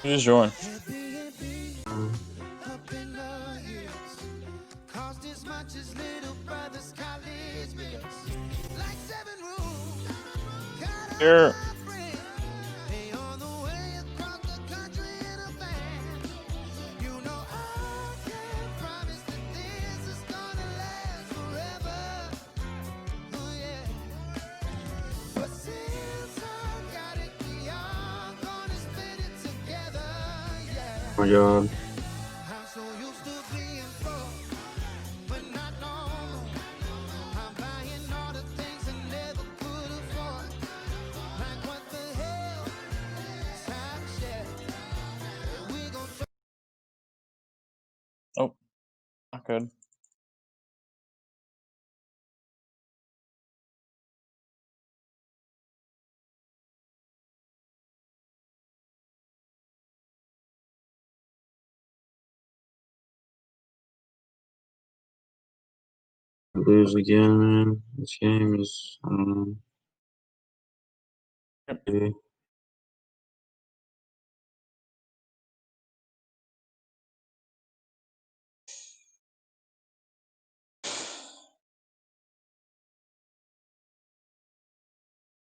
You just join. Here. Oh my god. Oh, not good. Lose again, man. This game is, I don't know. Yep. Maybe.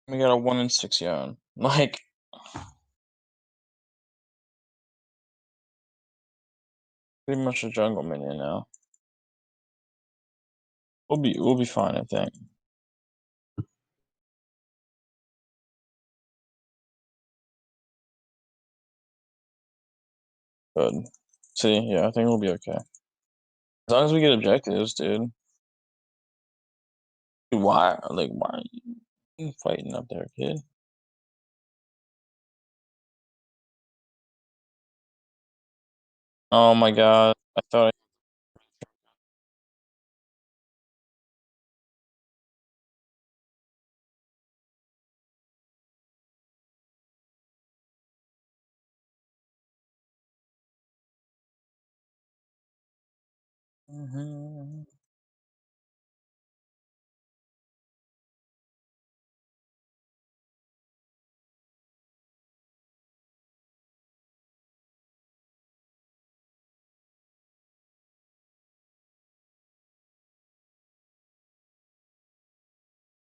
We got a 1 in 6 yawn. Like, pretty much a jungle minion now. We'll be fine, I think. Good. See, yeah, I think we'll be okay. As long as we get objectives, dude. Why are you fighting up there, kid? Oh my god. I thought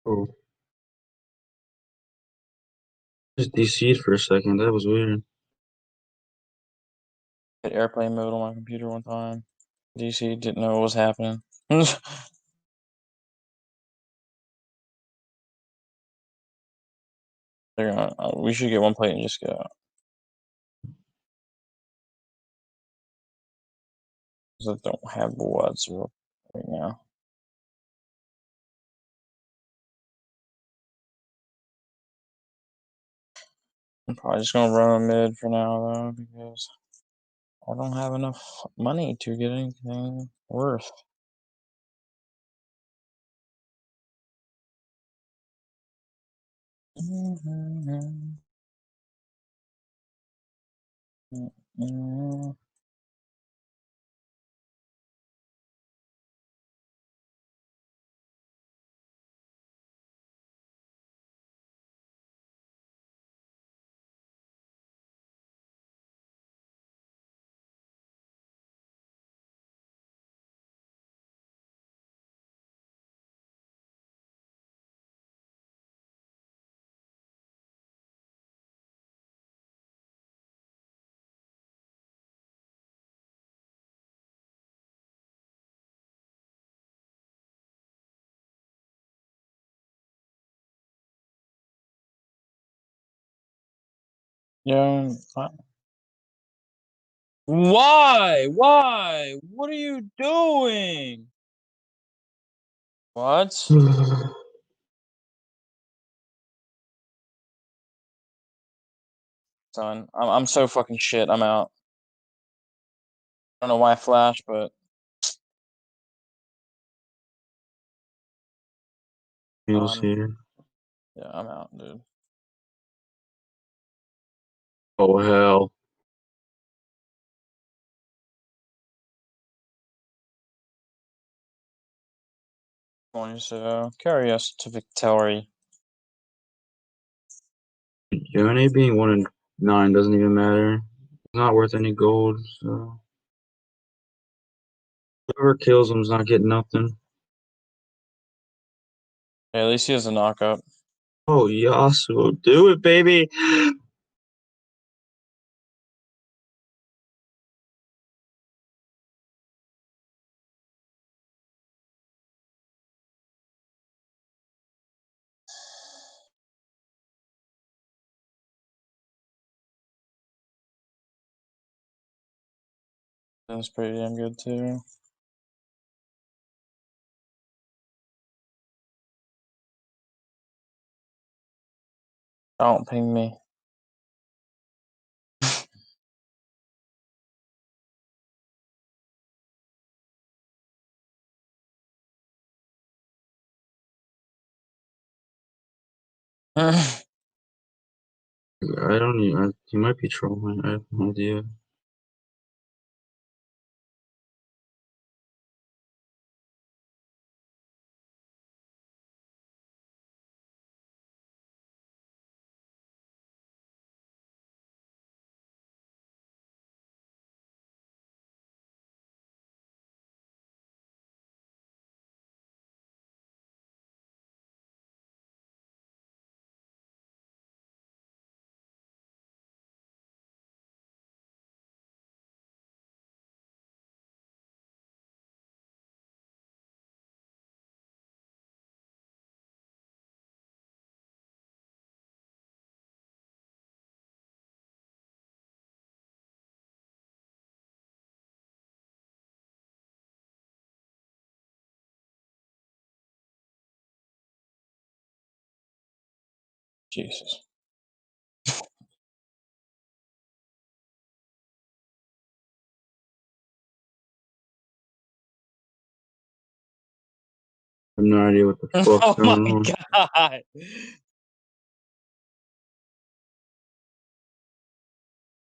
Oh. Just DC'd for a second. That was weird. hit airplane mode on my computer one time. DC didn't know what was happening. They're gonna. We should get one plate and just go. Because I don't have woods right now. I'm probably just gonna run a mid for now though, because I don't have enough money to get anything worth. Yeah. Why? Why? What are you doing? What? Son, I'm so fucking shit. I'm out. I don't know why I flashed, but Meals here. yeah, I'm out, dude. Oh, hell. Going to carry us to victory. Yone being 1 in 9 doesn't even matter. It's not worth any gold, so whoever kills him's not getting nothing. Yeah, at least he has a knockup. Oh, Yasuo, do it, baby. That's pretty damn good too. Don't ping me. I don't even. He might be trolling. I have no idea. Jesus. I have no idea what the fuck's Oh my going on. god.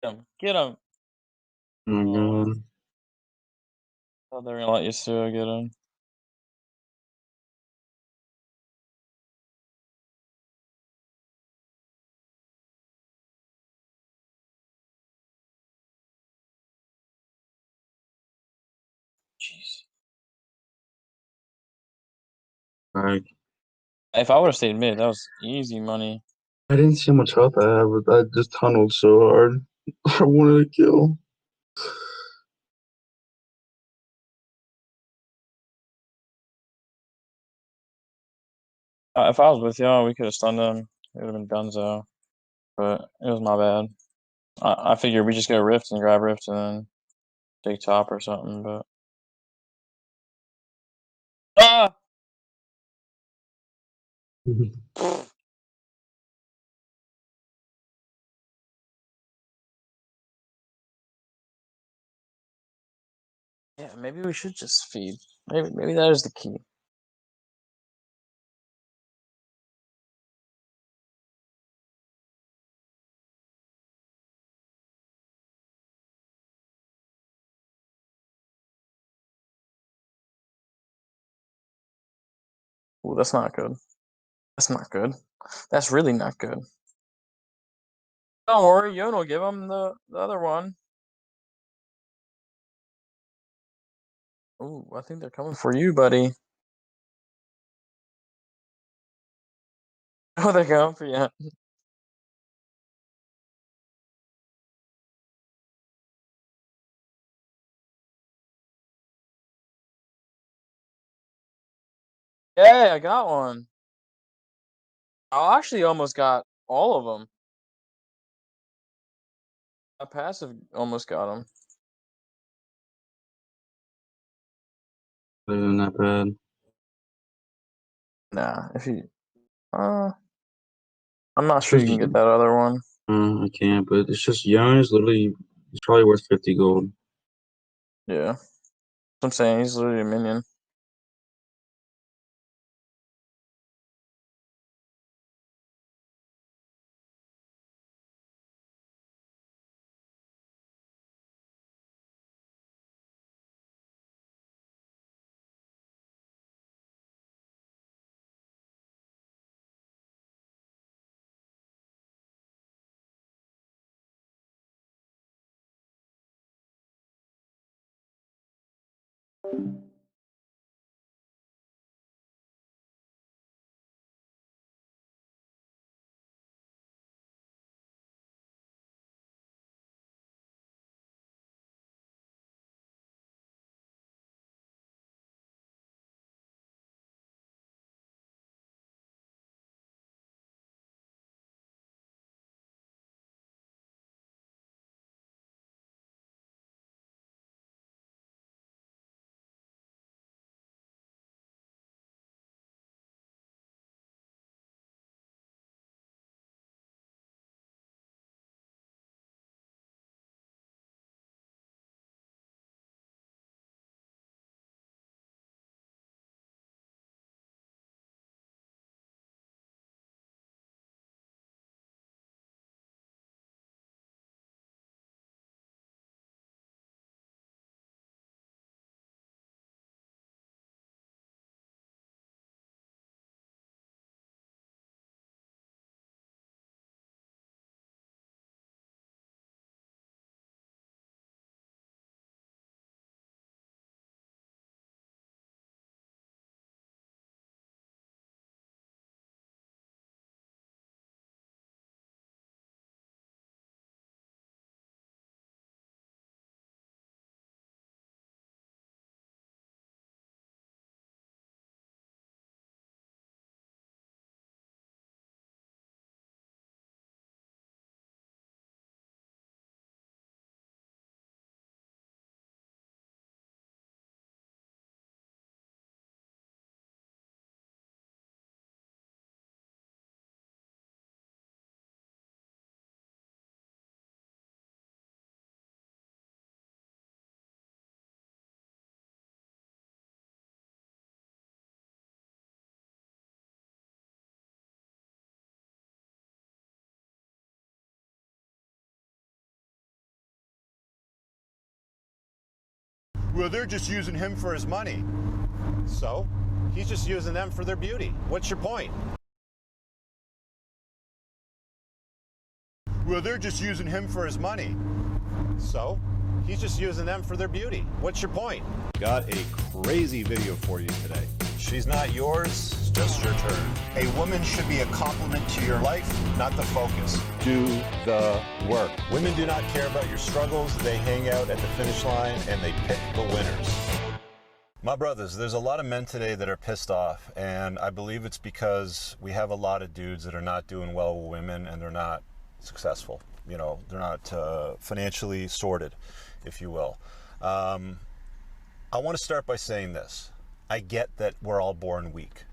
Get him. Get him. Oh my Oh, god. thought they were gonna let you still get him. Jeez. Like, If I would have stayed mid, that was easy money. I didn't see how much health I had, but I just tunneled so hard. I wanted to kill. If I was with y'all, we could have stunned him. It would have been Dunzo. But it was my bad. I figured we just go Rift and grab Rift and then take top or something, but. Ah! Yeah, maybe we should just feed. Maybe that is the key. Ooh, that's not good. That's not good. That's really not good. Don't worry, Yon will give him the other one. Ooh, I think they're coming for you, buddy. Oh, they're coming for you. Yay, I got one. I actually almost got all of them. A passive almost got him. Wasn't that bad. Nah, if you, uh, I'm not sure you Just, can get that other one. I can't, but it's just Young is literally, it's probably worth 50 gold. Yeah, I'm saying he's literally a minion. Well, they're just using him for his money. So, he's just using them for their beauty. What's your point? Well, they're just using him for his money. So, he's just using them for their beauty. What's your point? Got a crazy video for you today. She's not yours, it's just your turn. A woman should be a complement to your life, not the focus. Do the work. Women do not care about your struggles. They hang out at the finish line and they pick the winners. My brothers, there's a lot of men today that are pissed off, and I believe it's because we have a lot of dudes that are not doing well with women and they're not successful. You know, they're not financially sorted, if you will. I want to start by saying this. I get that we're all born weak,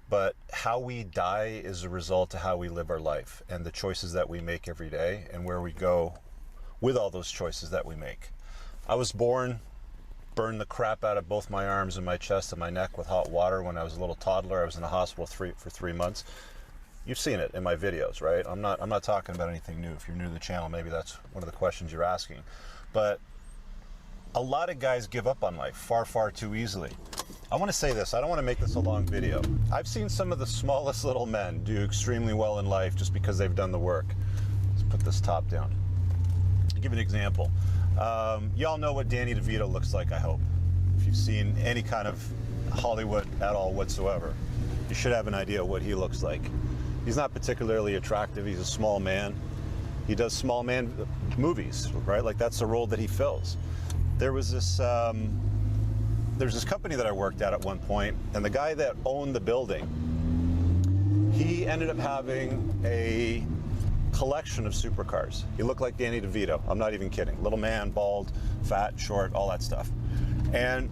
but how we die is a result of how we live our life and the choices that we make every day and where we go with all those choices that we make. I was born, burned the crap out of both my arms and my chest and my neck with hot water when I was a little toddler. I was in the hospital for 3 months. You've seen it in my videos, right? I'm not talking about anything new. If you're new to the channel, maybe that's one of the questions you're asking. But a lot of guys give up on life far, far too easily. I want to say this. I don't want to make this a long video. I've seen some of the smallest little men do extremely well in life just because they've done the work. Let's put this top down. I'll give you an example. Y'all know what Danny DeVito looks like, I hope. If you've seen any kind of Hollywood at all whatsoever, you should have an idea of what he looks like. He's not particularly attractive. He's a small man. He does small man movies, right? Like that's the role that he fills. There was this, there's this company that I worked at one point, and the guy that owned the building, he ended up having a collection of supercars. He looked like Danny DeVito. I'm not even kidding. Little man, bald, fat, short, all that stuff. And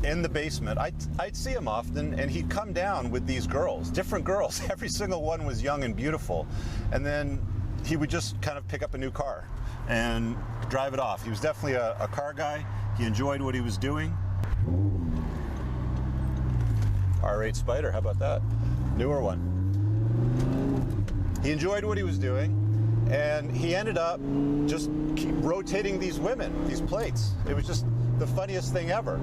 in the basement, I'd see him often, and he'd come down with these girls, different girls. Every single one was young and beautiful. And then he would just kind of pick up a new car and drive it off. He was definitely a car guy. He enjoyed what he was doing. R8 Spider, how about that? Newer one. He enjoyed what he was doing, and he ended up just keep rotating these women, these plates. It was just the funniest thing ever.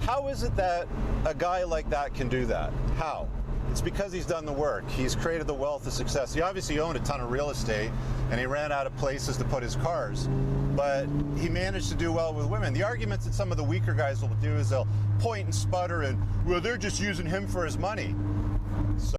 How is it that a guy like that can do that? How? It's because he's done the work. He's created the wealth of success. He obviously owned a ton of real estate, and he ran out of places to put his cars. but he managed to do well with women. The arguments that some of the weaker guys will do is they'll point and sputter and, well, they're just using him for his money. So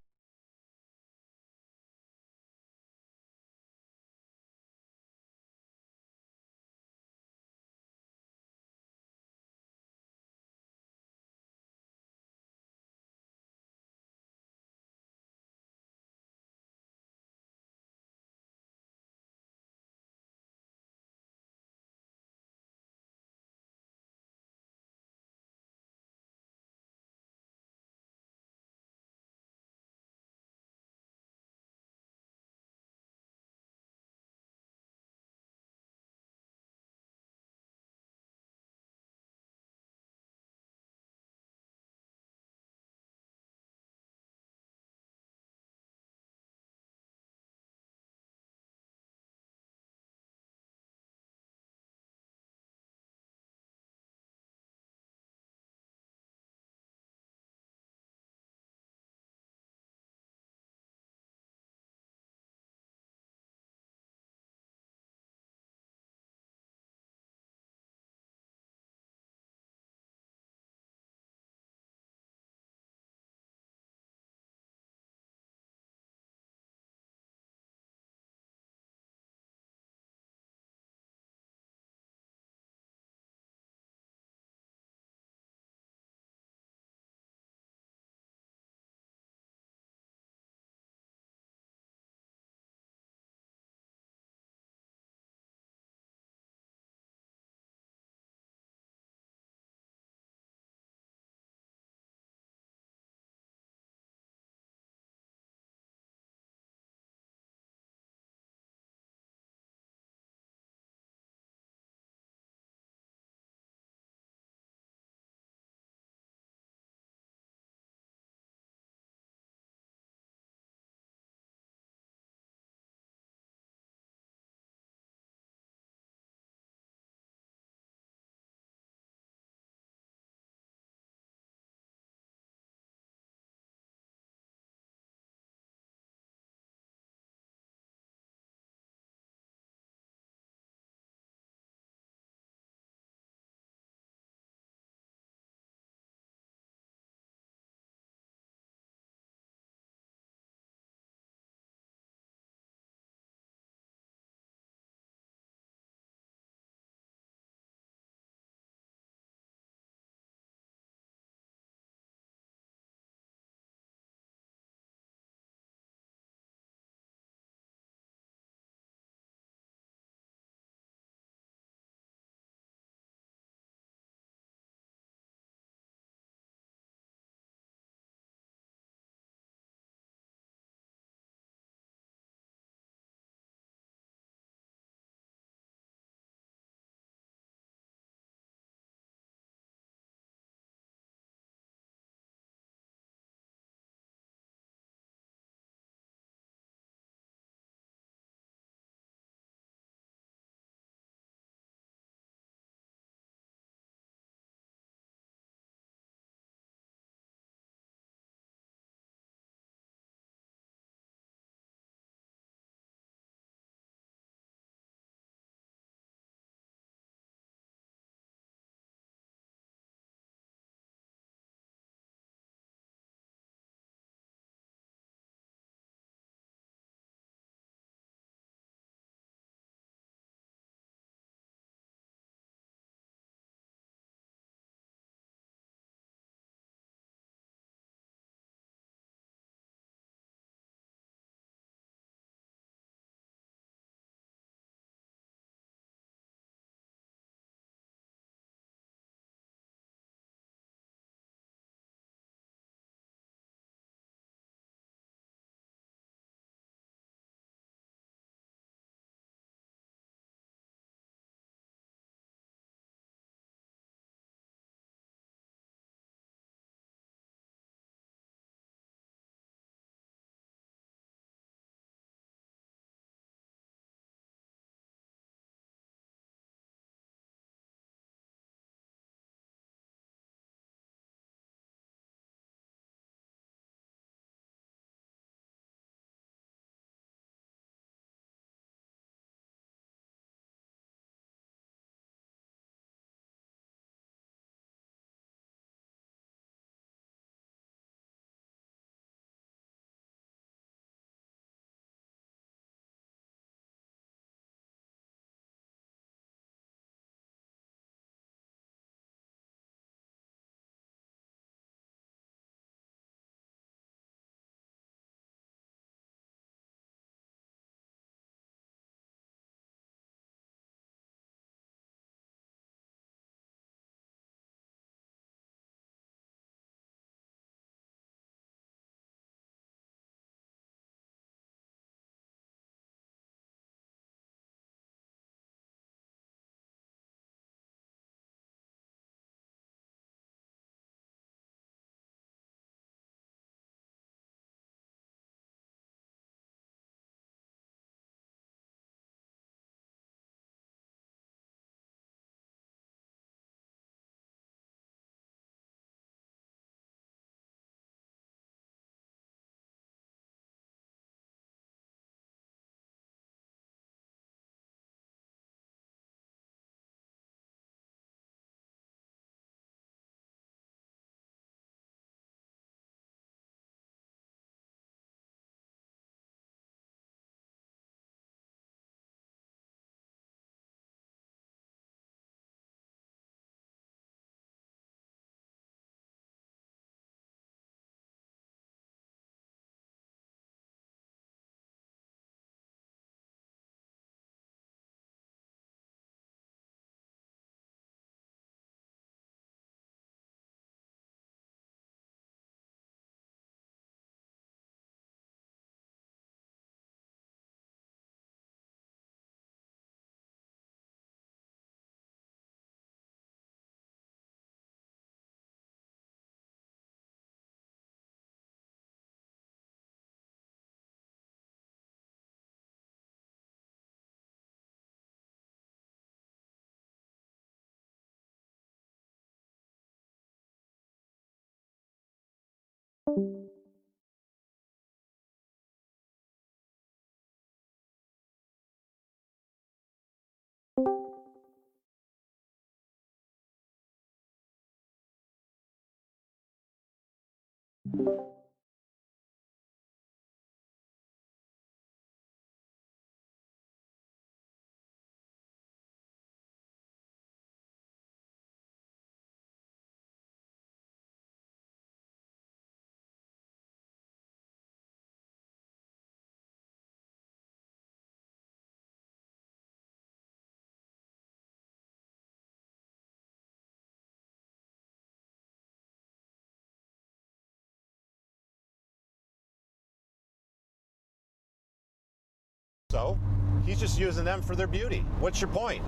So he's just using them for their beauty. What's your point,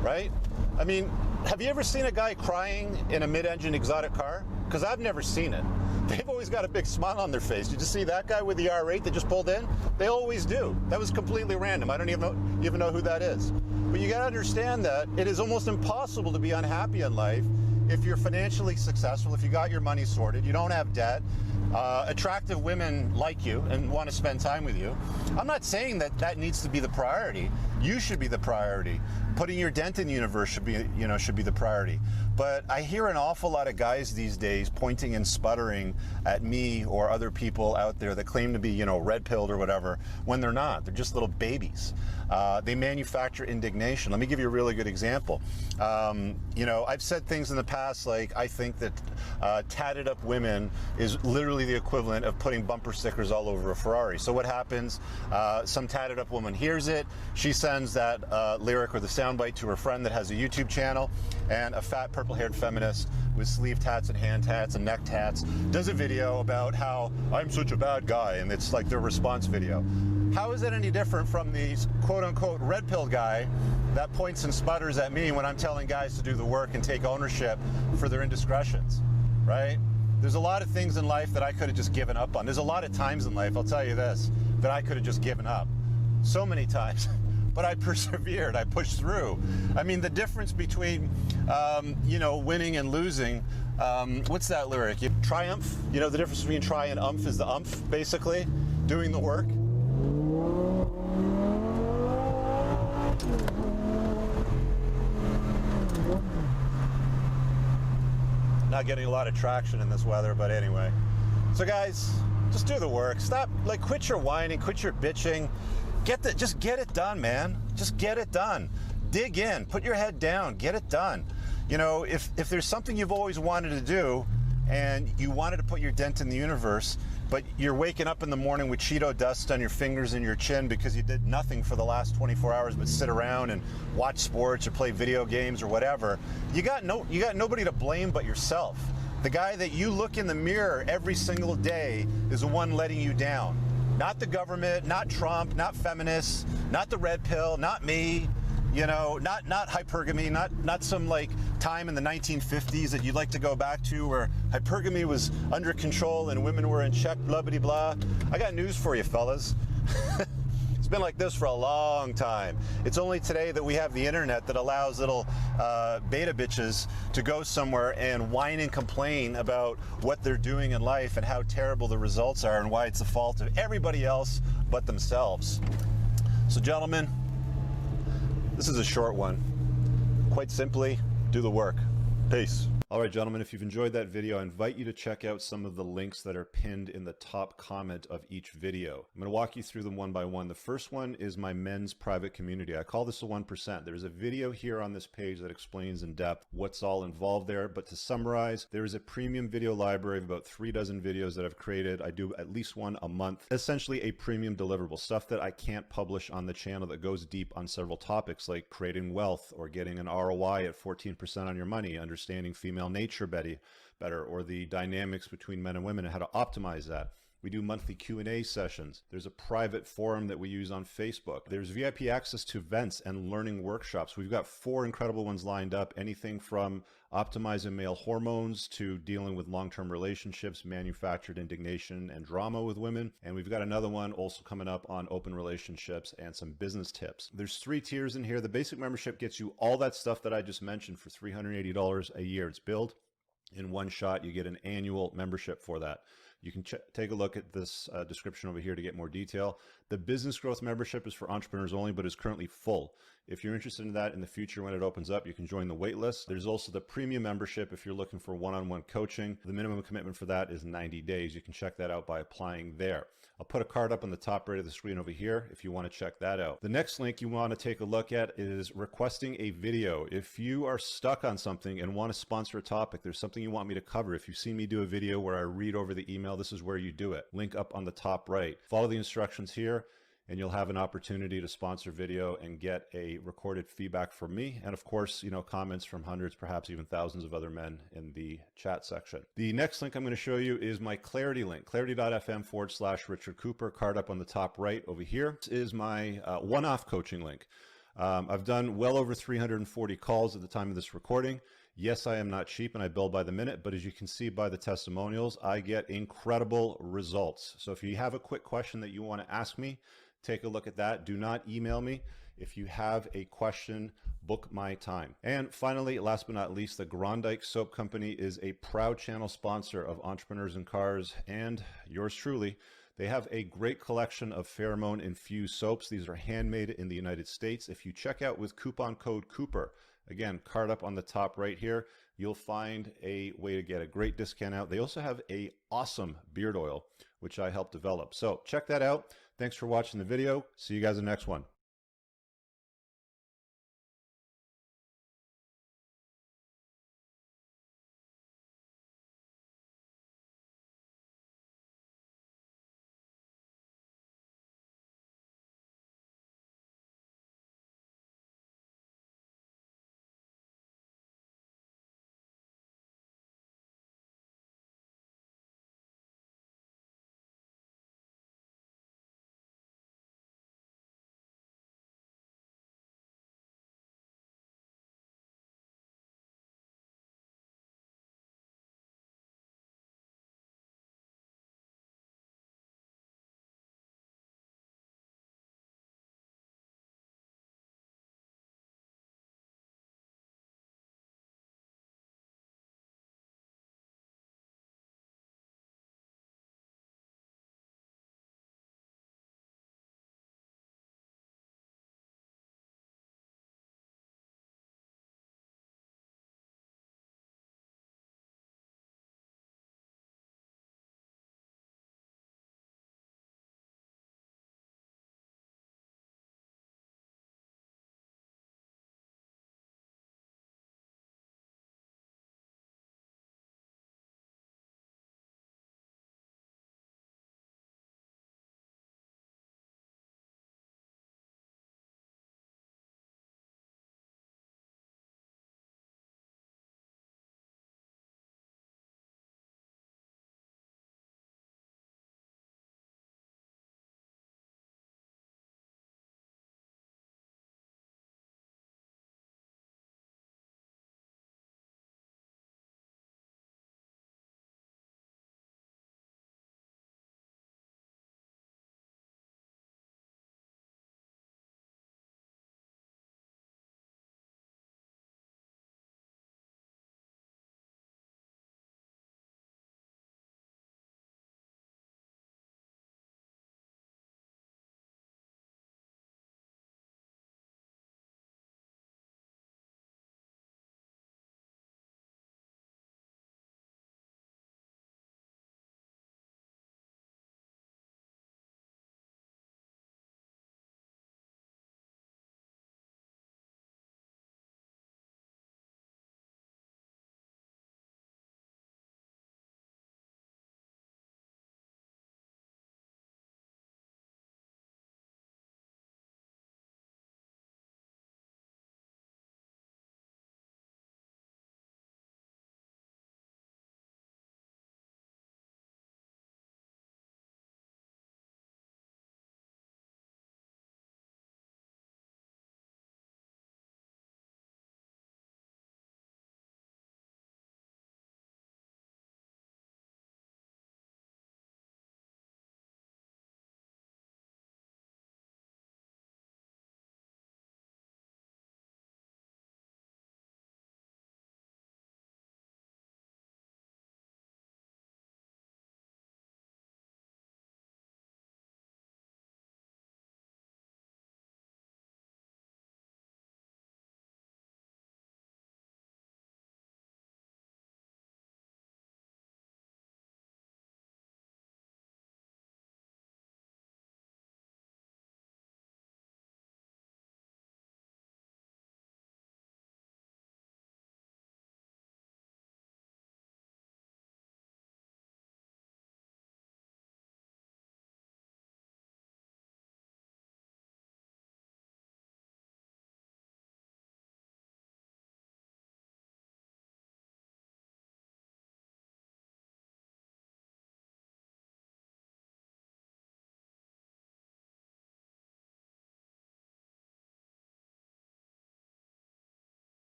right? I mean, have you ever seen a guy crying in a mid-engine exotic car? Because I've never seen it. They've always got a big smile on their face. Did you see that guy with the R8 that just pulled in? They always do. That was completely random. I don't even know who that is. But you got to understand that it is almost impossible to be unhappy in life if you're financially successful, if you got your money sorted, you don't have debt, attractive women like you and want to spend time with you. I'm not saying that that needs to be the priority. You should be the priority. Putting your dent in the universe should be the priority. But I hear an awful lot of guys these days pointing and sputtering at me or other people out there that claim to be, red-pilled or whatever, when they're not. They're just little babies. They manufacture indignation. Let me give you a really good example. I've said things in the past like I think that tatted up women is literally the equivalent of putting bumper stickers all over a Ferrari. So what happens? Some tatted up woman hears it. She sends that lyric or the soundbite to her friend that has a YouTube channel, and a fat purple-haired feminist with sleeve tats and hand tats and neck tats does a video about how I'm such a bad guy, and it's like their response video. How is that any different from the quote-unquote red pill guy that points and sputters at me when I'm telling guys to do the work and take ownership for their indiscretions, right? There's a lot of things in life that I could have just given up on. There's a lot of times in life, I'll tell you this, that I could have just given up. So many times. But I persevered, I pushed through. I mean, the difference between, winning and losing, what's that lyric? Triumph, the difference between try and umph is the umph, basically, doing the work. Not getting a lot of traction in this weather, but anyway. So guys, just do the work. Stop, quit your whining, quit your bitching. Just get it done, man. Just get it done. Dig in, put your head down, get it done. If there's something you've always wanted to do and you wanted to put your dent in the universe, but you're waking up in the morning with Cheeto dust on your fingers and your chin because you did nothing for the last 24 hours but sit around and watch sports or play video games or whatever, you got nobody to blame but yourself. The guy that you look in the mirror every single day is the one letting you down. Not the government, not Trump, not feminists, not the red pill, not me, not hypergamy, not some time in the 1950s that you'd like to go back to where hypergamy was under control and women were in check, blah, blah, blah. I got news for you, fellas. It's been like this for a long time. It's only today that we have the internet that allows little beta bitches to go somewhere and whine and complain about what they're doing in life and how terrible the results are and why it's the fault of everybody else but themselves. So gentlemen, this is a short one. Quite simply, do the work. Peace. All right, gentlemen, if you've enjoyed that video, I invite you to check out some of the links that are pinned in the top comment of each video. I'm going to walk you through them one by one. The first one is my men's private community. I call this the 1%. There's a video here on this page that explains in depth what's all involved there. But to summarize, there is a premium video library of about 3 dozen videos that I've created. I do at least one a month. Essentially a premium deliverable, stuff that I can't publish on the channel that goes deep on several topics like creating wealth or getting an ROI at 14% on your money, understanding female nature better, or the dynamics between men and women and how to optimize that. We do monthly Q&A sessions. There's a private forum that we use on Facebook. There's VIP access to events and learning workshops. We've got 4 incredible ones lined up, anything from optimizing male hormones to dealing with long-term relationships, manufactured indignation and drama with women. And we've got another one also coming up on open relationships and some business tips. There's 3 tiers in here. The basic membership gets you all that stuff that I just mentioned for $380 a year. It's billed. in one shot. You get an annual membership for that. You can take a look at this description over here to get more detail. The business growth membership is for entrepreneurs only, but is currently full. If you're interested in that in the future when it opens up, you can join the wait list. There's also the premium membership if you're looking for one-on-one coaching. The minimum commitment for that is 90 days. You can check that out by applying there. I'll put a card up on the top right of the screen over here if you want to check that out. The next link you want to take a look at is requesting a video. If you are stuck on something and want to sponsor a topic, there's something you want me to cover. If you've seen me do a video where I read over the email, this is where you do it. Link up on the top right. Follow the instructions here, and you'll have an opportunity to sponsor video and get a recorded feedback from me. And of course, you know, comments from hundreds, perhaps even thousands of other men in the chat section. The next link I'm going to show you is my Clarity link, clarity.fm/Richard Cooper, card up on the top right over here. This is my one-off coaching link. I've done well over 340 calls at the time of this recording. Yes, I am not cheap and I bill by the minute, but as you can see by the testimonials, I get incredible results. So if you have a quick question that you want to ask me, take a look at that. Do not email me. If you have a question, book my time. And finally, last but not least, the Grondike Soap Company is a proud channel sponsor of Entrepreneurs in Cars and yours truly. They have a great collection of pheromone infused soaps. These are handmade in the United States. If you check out with coupon code Cooper, again, card up on the top right here, you'll find a way to get a great discount out. They also have a awesome beard oil, which I helped develop. So check that out. Thanks for watching the video. See you guys in the next one.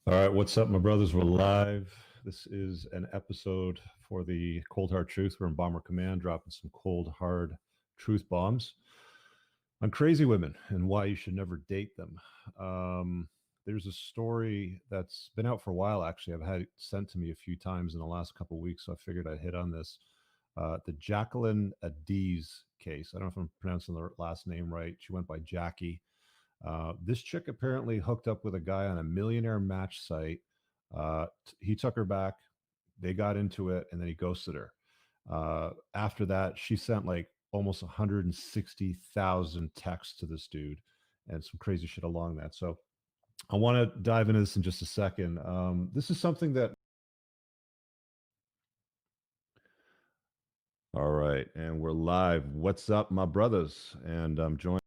All right, what's up, my brothers? We're live. This is an episode for the Cold Hard Truth. We're in Bomber Command, dropping some cold hard truth bombs on crazy women and why you should never date them. There's a story that's been out for a while, actually. I've had it sent to me a few times in the last couple of weeks, so I figured I'd hit on this. The Jacqueline Adiz case. I don't know if I'm pronouncing the last name right. She went by Jackie. This chick apparently hooked up with a guy on a millionaire match site. He took her back. They got into it, and then he ghosted her. After that, she sent like almost 160,000 texts to this dude and some crazy shit along that. So I want to dive into this in just a second. This is something that. All right, and we're live. What's up, my brothers? And I'm joined.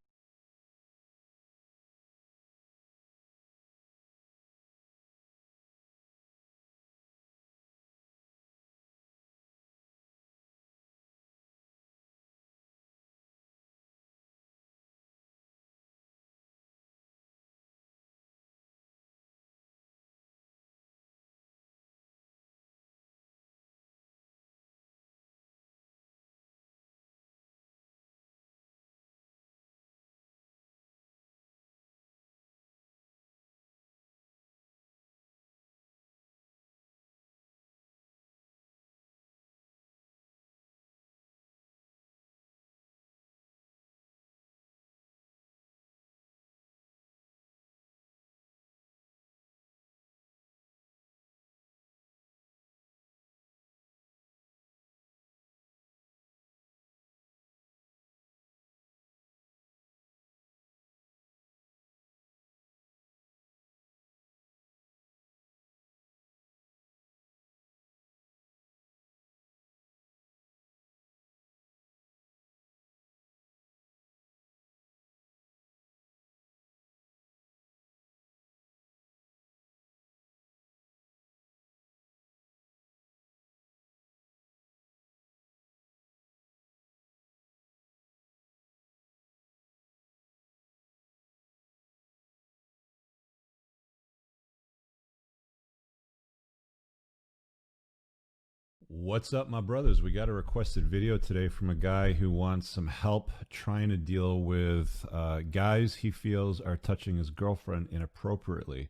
What's up, my brothers? We got a requested video today from a guy who wants some help trying to deal with guys he feels are touching his girlfriend inappropriately.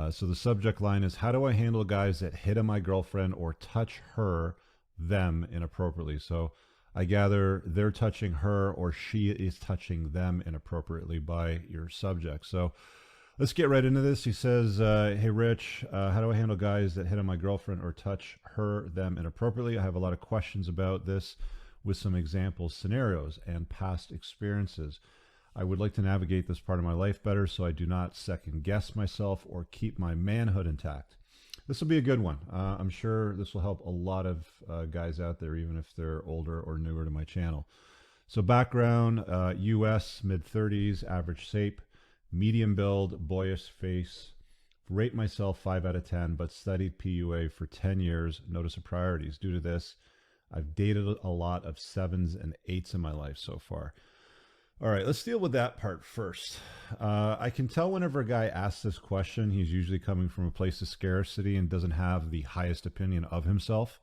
So the subject line is, how do I handle guys that hit on my girlfriend or touch them inappropriately? So I gather they're touching her or she is touching them inappropriately by your subject. So let's get right into this. He says, hey, Rich, how do I handle guys that hit on my girlfriend or touch them inappropriately? I have a lot of questions about this with some examples, scenarios, and past experiences. I would like to navigate this part of my life better so I do not second guess myself or keep my manhood intact. This will be a good one. I'm sure this will help a lot of guys out there, even if they're older or newer to my channel. So background, US, mid-30s, average shape, medium build, boyish face. Rate myself 5 out of 10, but studied PUA for 10 years. Notice the priorities. Due to this, I've dated a lot of 7s and 8s in my life so far. All right, let's deal with that part first. I can tell whenever a guy asks this question, he's usually coming from a place of scarcity and doesn't have the highest opinion of himself.